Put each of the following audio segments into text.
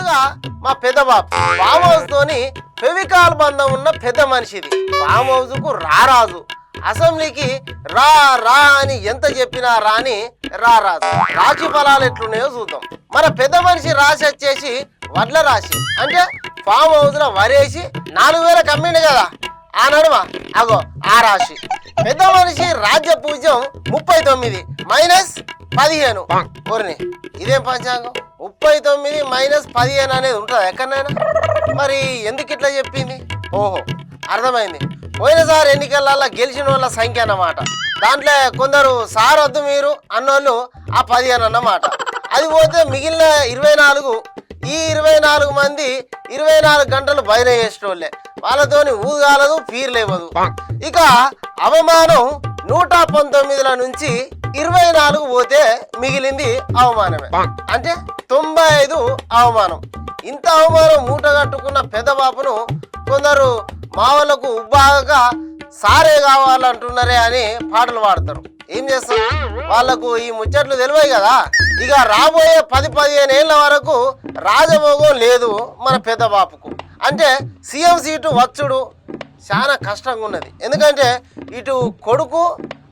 ముందుగా మా పెద్ద బాబు ఫామ్ హౌస్ తోని ఫెవికాల్ బంధం ఉన్న పెద్ద మనిషిది. ఫామ్ హౌస్ కు రారాజు, అసెంబ్లీకి రా రా అని ఎంత చెప్పినా రాని రారాజు. రాశి ఫలాలు ఎట్లున్నాయో చూద్దాం. మన పెద్ద మనిషి రాశి వచ్చేసి వడ్ల రాశి. అంటే ఫామ్ హౌస్ లో వరేసి 4000 కమ్మిండు కదా ఆ నడుమ, అగో ఆ రాశి. పెద్ద మనిషి రాజ్య పూజ్యం 39 మైనస్ 15. ఊరిని ఇదేం పంచాంగం? 39 మైనస్ 15 అనేది ఉంటుందా ఎక్కడైనా? మరి ఎందుకు ఇట్లా చెప్పింది? ఓహో అర్థమైంది. పోయినసారి ఎన్నికలలో గెలిచిన వాళ్ళ సంఖ్య అన్నమాట. దాంట్లో కొందరు సార్ వద్దు మీరు అన్నోళ్ళు ఆ 15 అన్నమాట. అది పోతే మిగిలిన 24, ఈ 24 మంది 24 గంటలు బయట చేసేటోళ్ళే. వాళ్ళతోని ఊగాలదు, పీర్లేవదు. ఇక అవమానం 119ల నుంచి 24 పోతే మిగిలింది అవమానమే. అంటే 95 అవమానం. ఇంత అవమానం మూట కట్టుకున్న పెద్ద బాపును కొందరు మా వాళ్ళకు ఉబ్బాగా సారే కావాలంటున్నారే అని పాటలు పాడతారు. ఏం చేస్తారు? వాళ్ళకు ఈ ముచ్చట్లు తెలివాయి కదా. ఇక రాబోయే 10-15 ఏళ్ళ వరకు రాజభోగం లేదు మన పెద్ద బాపుకు. అంటే సీఎం సీటు వచ్చుడు చాలా కష్టంగా ఉన్నది. ఎందుకంటే ఇటు కొడుకు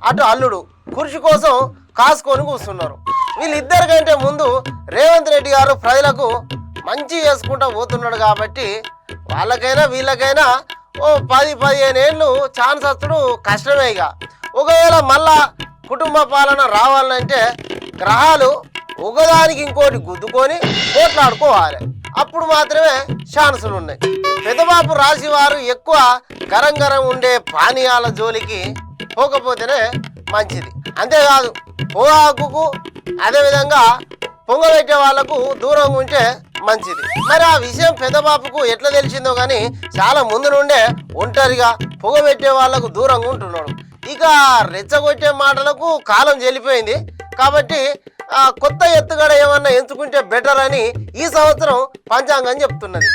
అటు అల్లుడు కుర్చీ కోసం కాసుకొని కూర్చున్నారు. వీళ్ళిద్దరికంటే ముందు రేవంత్ రెడ్డి గారు ప్రజలకు మంచి చేసుకుంటూ పోతున్నాడు కాబట్టి వాళ్ళకైనా వీళ్ళకైనా ఓ 10-15 ఏళ్ళు ఛాన్స్ వచ్చుడు కష్టమే. ఇక ఒకవేళ మళ్ళా కుటుంబ పాలన రావాలంటే గ్రహాలు ఒకదానికి ఇంకోటి గుద్దుకొని పోట్లాడుకోవాలి. అప్పుడు మాత్రమే ఛాన్సులు ఉన్నాయి. పెద్దబాపు రాశి వారు ఎక్కువ గరం గరం ఉండే పానీయాల జోలికి పోకపోతేనే మంచిది. అంతేకాదు పొగాకుకు అదేవిధంగా పొంగబెట్టే వాళ్లకు దూరంగా ఉంటే మంచిది. మరి ఆ విషయం పెద్దబాపుకు ఎట్లా తెలిసిందో కానీ చాలా ముందు నుండే ఒంటరిగా పొగబెట్టే వాళ్లకు దూరంగా ఉంటున్నాడు. ఇక రెచ్చగొట్టే మాటలకు కాలం చెల్లిపోయింది కాబట్టి కొత్త ఎత్తుగడ ఏమన్నా ఎంచుకుంటే బెటర్ అని ఈ సంవత్సరం పంచాంగం చెప్తున్నది.